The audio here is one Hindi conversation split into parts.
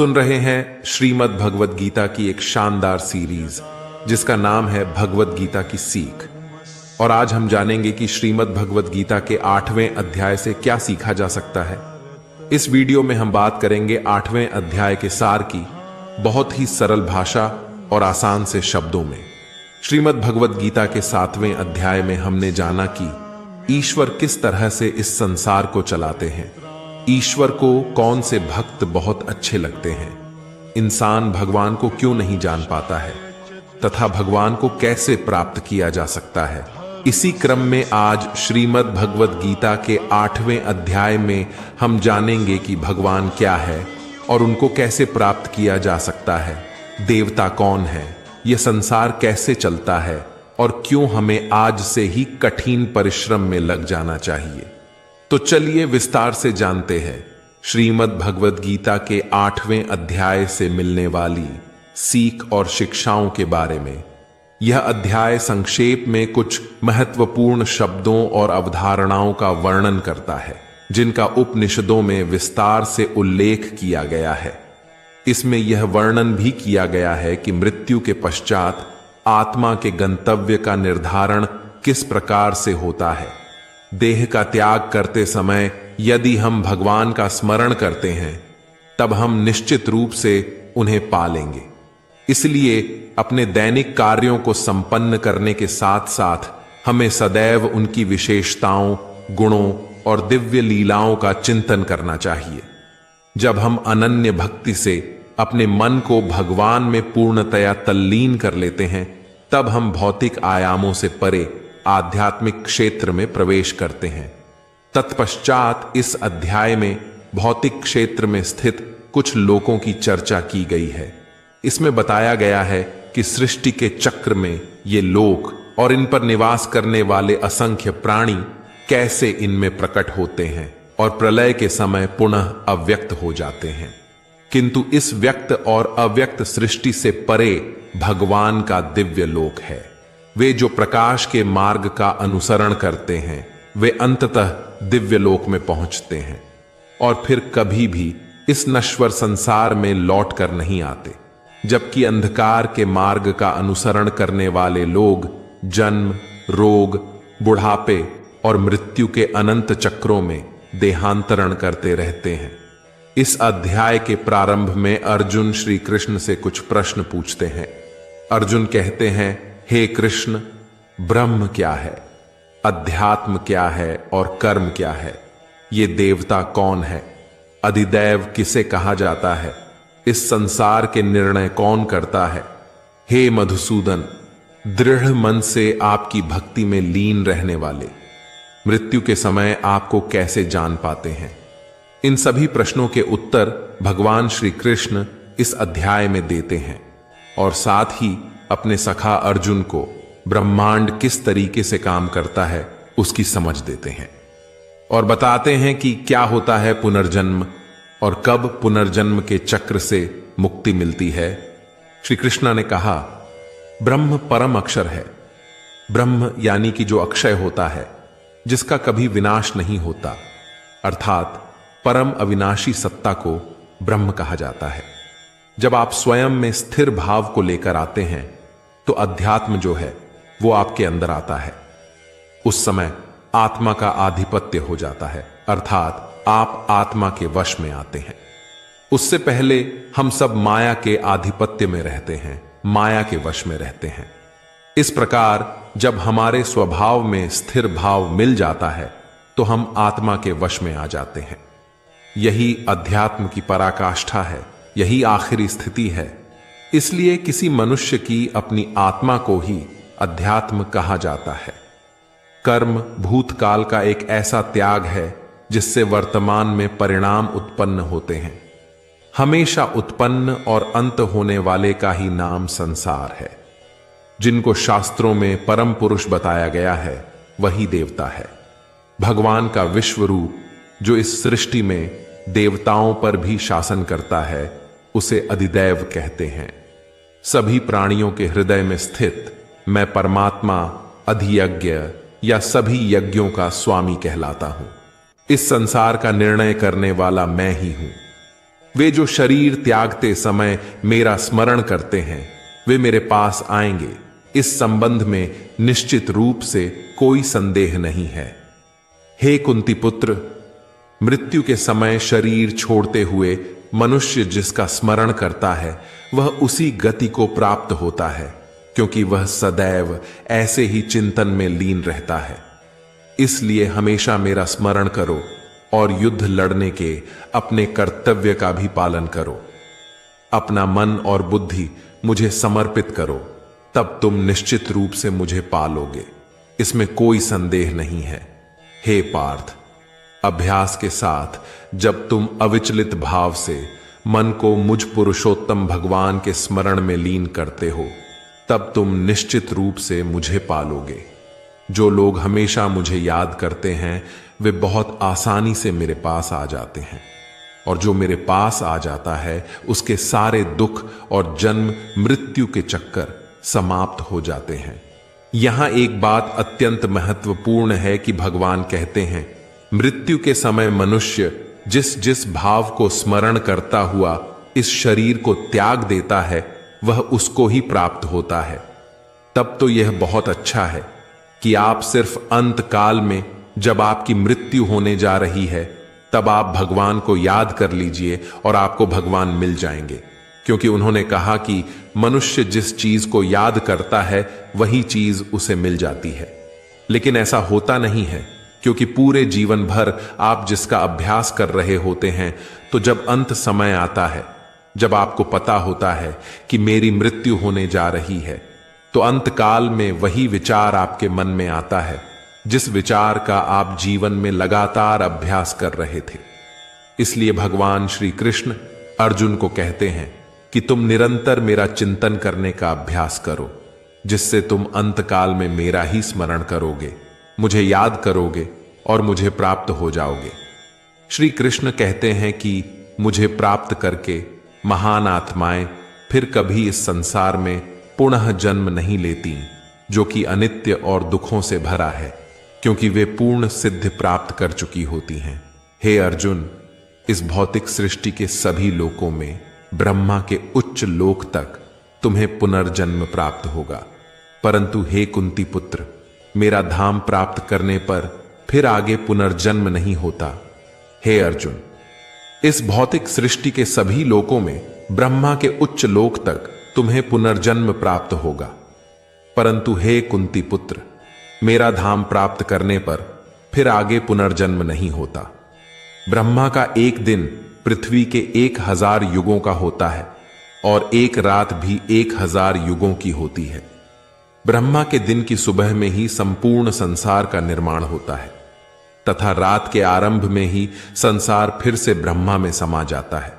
सुन रहे हैं श्रीमद् भगवद गीता की एक शानदार सीरीज जिसका नाम है भगवद गीता की सीख। और आज हम जानेंगे कि श्रीमद् भगवद गीता के 8वें अध्याय से क्या सीखा जा सकता है। इस वीडियो में हम बात करेंगे 8वें अध्याय के सार की, बहुत ही सरल भाषा और आसान से शब्दों में। श्रीमद् भगवद गीता के 7वें अध्याय में हमने जाना कि ईश्वर किस तरह से इस संसार को चलाते हैं, ईश्वर को कौन से भक्त बहुत अच्छे लगते हैं, इंसान भगवान को क्यों नहीं जान पाता है तथा भगवान को कैसे प्राप्त किया जा सकता है। इसी क्रम में आज श्रीमद् भगवद गीता के 8वें अध्याय में हम जानेंगे कि भगवान क्या है और उनको कैसे प्राप्त किया जा सकता है, देवता कौन है, यह संसार कैसे चलता है और क्यों हमें आज से ही कठिन परिश्रम में लग जाना चाहिए। तो चलिए विस्तार से जानते हैं श्रीमद् भगवद गीता के 8वें अध्याय से मिलने वाली सीख और शिक्षाओं के बारे में। यह अध्याय संक्षेप में कुछ महत्वपूर्ण शब्दों और अवधारणाओं का वर्णन करता है जिनका उपनिषदों में विस्तार से उल्लेख किया गया है। इसमें यह वर्णन भी किया गया है कि मृत्यु के पश्चात आत्मा के गंतव्य का निर्धारण किस प्रकार से होता है। देह का त्याग करते समय यदि हम भगवान का स्मरण करते हैं तब हम निश्चित रूप से उन्हें पालेंगे। इसलिए अपने दैनिक कार्यों को संपन्न करने के साथ साथ हमें सदैव उनकी विशेषताओं, गुणों और दिव्य लीलाओं का चिंतन करना चाहिए। जब हम अनन्य भक्ति से अपने मन को भगवान में पूर्णतया तल्लीन कर लेते हैं तब हम भौतिक आयामों से परे आध्यात्मिक क्षेत्र में प्रवेश करते हैं। तत्पश्चात इस अध्याय में भौतिक क्षेत्र में स्थित कुछ लोकों की चर्चा की गई है। इसमें बताया गया है कि सृष्टि के चक्र में ये लोक और इन पर निवास करने वाले असंख्य प्राणी कैसे इनमें प्रकट होते हैं और प्रलय के समय पुनः अव्यक्त हो जाते हैं। किंतु इस व्यक्त और अव्यक्त सृष्टि से परे भगवान का दिव्य लोक है। वे जो प्रकाश के मार्ग का अनुसरण करते हैं वे अंततः दिव्य लोक में पहुंचते हैं और फिर कभी भी इस नश्वर संसार में लौट कर नहीं आते। जबकि अंधकार के मार्ग का अनुसरण करने वाले लोग जन्म, रोग, बुढ़ापे और मृत्यु के अनंत चक्रों में देहांतरण करते रहते हैं। इस अध्याय के प्रारंभ में अर्जुन श्री कृष्ण से कुछ प्रश्न पूछते हैं। अर्जुन कहते हैं, हे कृष्ण, ब्रह्म क्या है, अध्यात्म क्या है और कर्म क्या है, ये देवता कौन है, अधिदैव किसे कहा जाता है, इस संसार के निर्णय कौन करता है। हे मधुसूदन, दृढ़ मन से आपकी भक्ति में लीन रहने वाले मृत्यु के समय आपको कैसे जान पाते हैं। इन सभी प्रश्नों के उत्तर भगवान श्री कृष्ण इस अध्याय में देते हैं और साथ ही अपने सखा अर्जुन को ब्रह्मांड किस तरीके से काम करता है उसकी समझ देते हैं और बताते हैं कि क्या होता है पुनर्जन्म और कब पुनर्जन्म के चक्र से मुक्ति मिलती है। श्री कृष्ण ने कहा, ब्रह्म परम अक्षर है। ब्रह्म यानी कि जो अक्षय होता है, जिसका कभी विनाश नहीं होता, अर्थात परम अविनाशी सत्ता को ब्रह्म कहा जाता है। जब आप स्वयं में स्थिर भाव को लेकर आते हैं तो अध्यात्म जो है वो आपके अंदर आता है। उस समय आत्मा का आधिपत्य हो जाता है, अर्थात आप आत्मा के वश में आते हैं। उससे पहले हम सब माया के आधिपत्य में रहते हैं, माया के वश में रहते हैं। इस प्रकार जब हमारे स्वभाव में स्थिर भाव मिल जाता है तो हम आत्मा के वश में आ जाते हैं। यही अध्यात्म की पराकाष्ठा है, यही आखिरी स्थिति है। इसलिए किसी मनुष्य की अपनी आत्मा को ही अध्यात्म कहा जाता है। कर्म भूतकाल का एक ऐसा त्याग है जिससे वर्तमान में परिणाम उत्पन्न होते हैं। हमेशा उत्पन्न और अंत होने वाले का ही नाम संसार है। जिनको शास्त्रों में परम पुरुष बताया गया है वही देवता है। भगवान का विश्व रूप जो इस सृष्टि में देवताओं पर भी शासन करता है उसे अधिदैव कहते हैं। सभी प्राणियों के हृदय में स्थित मैं परमात्मा अधियज्ञ या सभी यज्ञों का स्वामी कहलाता हूं। इस संसार का निर्णय करने वाला मैं ही हूं। वे जो शरीर त्यागते समय मेरा स्मरण करते हैं वे मेरे पास आएंगे, इस संबंध में निश्चित रूप से कोई संदेह नहीं है। हे कुंती पुत्र, मृत्यु के समय शरीर छोड़ते हुए मनुष्य जिसका स्मरण करता है वह उसी गति को प्राप्त होता है, क्योंकि वह सदैव ऐसे ही चिंतन में लीन रहता है। इसलिए हमेशा मेरा स्मरण करो और युद्ध लड़ने के अपने कर्तव्य का भी पालन करो। अपना मन और बुद्धि मुझे समर्पित करो, तब तुम निश्चित रूप से मुझे पालोगे, इसमें कोई संदेह नहीं है। हे पार्थ, अभ्यास के साथ जब तुम अविचलित भाव से मन को मुझ पुरुषोत्तम भगवान के स्मरण में लीन करते हो, तब तुम निश्चित रूप से मुझे पालोगे। जो लोग हमेशा मुझे याद करते हैं वे बहुत आसानी से मेरे पास आ जाते हैं, और जो मेरे पास आ जाता है उसके सारे दुख और जन्म मृत्यु के चक्कर समाप्त हो जाते हैं। यहां एक बात अत्यंत महत्वपूर्ण है कि भगवान कहते हैं, मृत्यु के समय मनुष्य जिस जिस भाव को स्मरण करता हुआ इस शरीर को त्याग देता है वह उसको ही प्राप्त होता है। तब तो यह बहुत अच्छा है कि आप सिर्फ अंत काल में जब आपकी मृत्यु होने जा रही है तब आप भगवान को याद कर लीजिए और आपको भगवान मिल जाएंगे, क्योंकि उन्होंने कहा कि मनुष्य जिस चीज को याद करता है वही चीज उसे मिल जाती है। लेकिन ऐसा होता नहीं है, क्योंकि पूरे जीवन भर आप जिसका अभ्यास कर रहे होते हैं, तो जब अंत समय आता है, जब आपको पता होता है कि मेरी मृत्यु होने जा रही है, तो अंत काल में वही विचार आपके मन में आता है जिस विचार का आप जीवन में लगातार अभ्यास कर रहे थे। इसलिए भगवान श्री कृष्ण अर्जुन को कहते हैं कि तुम निरंतर मेरा चिंतन करने का अभ्यास करो, जिससे तुम अंत काल में मेरा ही स्मरण करोगे, मुझे याद करोगे और मुझे प्राप्त हो जाओगे। श्री कृष्ण कहते हैं कि मुझे प्राप्त करके महान आत्माएं फिर कभी इस संसार में पुनः जन्म नहीं लेती, जो कि अनित्य और दुखों से भरा है, क्योंकि वे पूर्ण सिद्धि प्राप्त कर चुकी होती हैं। हे अर्जुन, इस भौतिक सृष्टि के सभी लोकों में ब्रह्मा के उच्च लोक तक तुम्हें पुनर्जन्म प्राप्त होगा, परंतु हे कुंती पुत्र, मेरा धाम प्राप्त करने पर फिर आगे पुनर्जन्म नहीं होता। हे अर्जुन, इस भौतिक सृष्टि के सभी लोकों में ब्रह्मा के उच्च लोक तक तुम्हें पुनर्जन्म प्राप्त होगा, परंतु हे कुंती पुत्र, मेरा धाम प्राप्त करने पर फिर आगे पुनर्जन्म नहीं होता। ब्रह्मा का एक दिन पृथ्वी के 1000 युगों का होता है और एक रात भी 1000 युगों की होती है। ब्रह्मा के दिन की सुबह में ही संपूर्ण संसार का निर्माण होता है तथा रात के आरंभ में ही संसार फिर से ब्रह्मा में समा जाता है,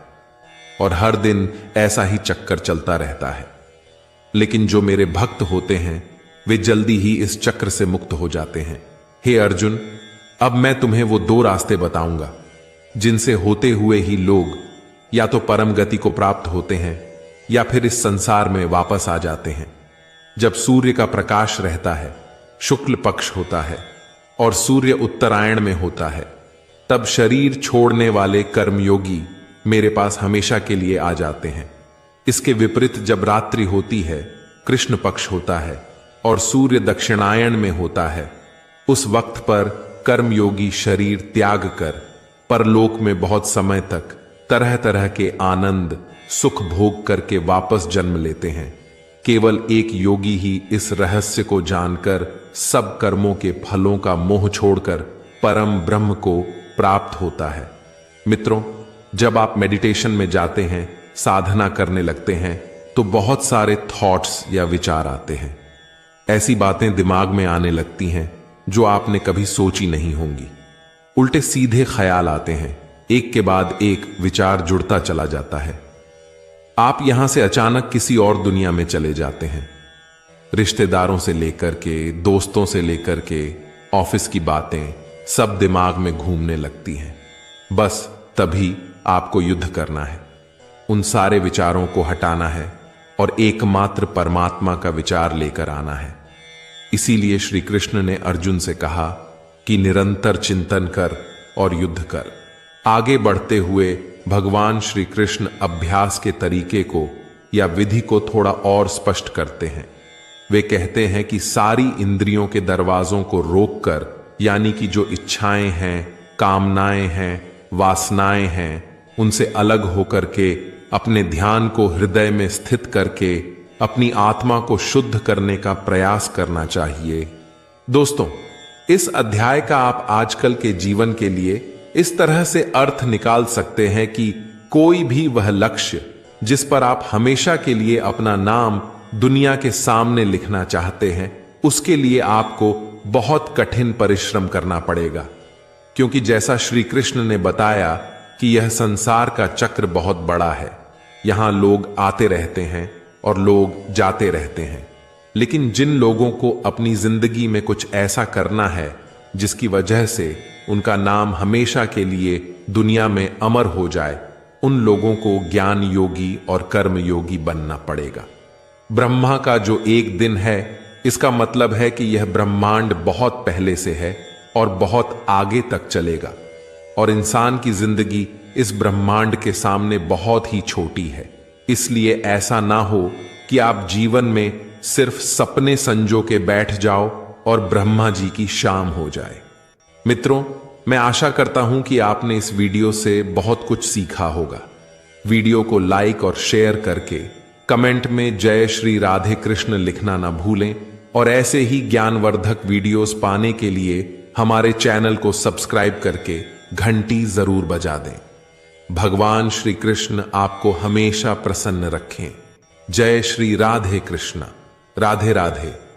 और हर दिन ऐसा ही चक्कर चलता रहता है। लेकिन जो मेरे भक्त होते हैं वे जल्दी ही इस चक्र से मुक्त हो जाते हैं। हे अर्जुन, अब मैं तुम्हें वो 2 रास्ते बताऊंगा जिनसे होते हुए ही लोग या तो परम गति को प्राप्त होते हैं या फिर इस संसार में वापस आ जाते हैं। जब सूर्य का प्रकाश रहता है, शुक्ल पक्ष होता है और सूर्य उत्तरायण में होता है, तब शरीर छोड़ने वाले कर्मयोगी मेरे पास हमेशा के लिए आ जाते हैं। इसके विपरीत जब रात्रि होती है, कृष्ण पक्ष होता है और सूर्य दक्षिणायन में होता है, उस वक्त पर कर्मयोगी शरीर त्याग कर परलोक में बहुत समय तक तरह तरह के आनंद सुख भोग करके वापस जन्म लेते हैं। केवल एक योगी ही इस रहस्य को जानकर सब कर्मों के फलों का मोह छोड़कर परम ब्रह्म को प्राप्त होता है। मित्रों, जब आप मेडिटेशन में जाते हैं, साधना करने लगते हैं, तो बहुत सारे थॉट्स या विचार आते हैं। ऐसी बातें दिमाग में आने लगती हैं जो आपने कभी सोची नहीं होंगी। उल्टे सीधे ख्याल आते हैं, एक के बाद एक विचार जुड़ता चला जाता है। आप यहां से अचानक किसी और दुनिया में चले जाते हैं। रिश्तेदारों से लेकर के, दोस्तों से लेकर के, ऑफिस की बातें सब दिमाग में घूमने लगती हैं। बस तभी आपको युद्ध करना है, उन सारे विचारों को हटाना है और एकमात्र परमात्मा का विचार लेकर आना है। इसीलिए श्री कृष्ण ने अर्जुन से कहा कि निरंतर चिंतन कर और युद्ध कर। आगे बढ़ते हुए भगवान श्री कृष्ण अभ्यास के तरीके को या विधि को थोड़ा और स्पष्ट करते हैं। वे कहते हैं कि सारी इंद्रियों के दरवाजों को रोककर, यानी कि जो इच्छाएं हैं, कामनाएं हैं, वासनाएं हैं, उनसे अलग होकर के अपने ध्यान को हृदय में स्थित करके अपनी आत्मा को शुद्ध करने का प्रयास करना चाहिए। दोस्तों, इस अध्याय का आप आजकल के जीवन के लिए इस तरह से अर्थ निकाल सकते हैं कि कोई भी वह लक्ष्य जिस पर आप हमेशा के लिए अपना नाम दुनिया के सामने लिखना चाहते हैं, उसके लिए आपको बहुत कठिन परिश्रम करना पड़ेगा। क्योंकि जैसा श्री कृष्ण ने बताया कि यह संसार का चक्र बहुत बड़ा है। यहां लोग आते रहते हैं और लोग जाते रहते हैं, लेकिन जिन लोगों को अपनी जिंदगी में कुछ ऐसा करना है जिसकी वजह से उनका नाम हमेशा के लिए दुनिया में अमर हो जाए, उन लोगों को ज्ञान योगी और कर्म योगी बनना पड़ेगा। ब्रह्मा का जो एक दिन है, इसका मतलब है कि यह ब्रह्मांड बहुत पहले से है और बहुत आगे तक चलेगा, और इंसान की जिंदगी इस ब्रह्मांड के सामने बहुत ही छोटी है। इसलिए ऐसा ना हो कि आप जीवन में सिर्फ सपने संजो के बैठ जाओ और ब्रह्मा जी की शाम हो जाए। मित्रों, मैं आशा करता हूं कि आपने इस वीडियो से बहुत कुछ सीखा होगा। वीडियो को लाइक और शेयर करके कमेंट में जय श्री राधे कृष्ण लिखना ना भूलें, और ऐसे ही ज्ञानवर्धक वीडियोस पाने के लिए हमारे चैनल को सब्सक्राइब करके घंटी जरूर बजा दें। भगवान श्री कृष्ण आपको हमेशा प्रसन्न रखें। जय श्री राधे कृष्ण। राधे राधे।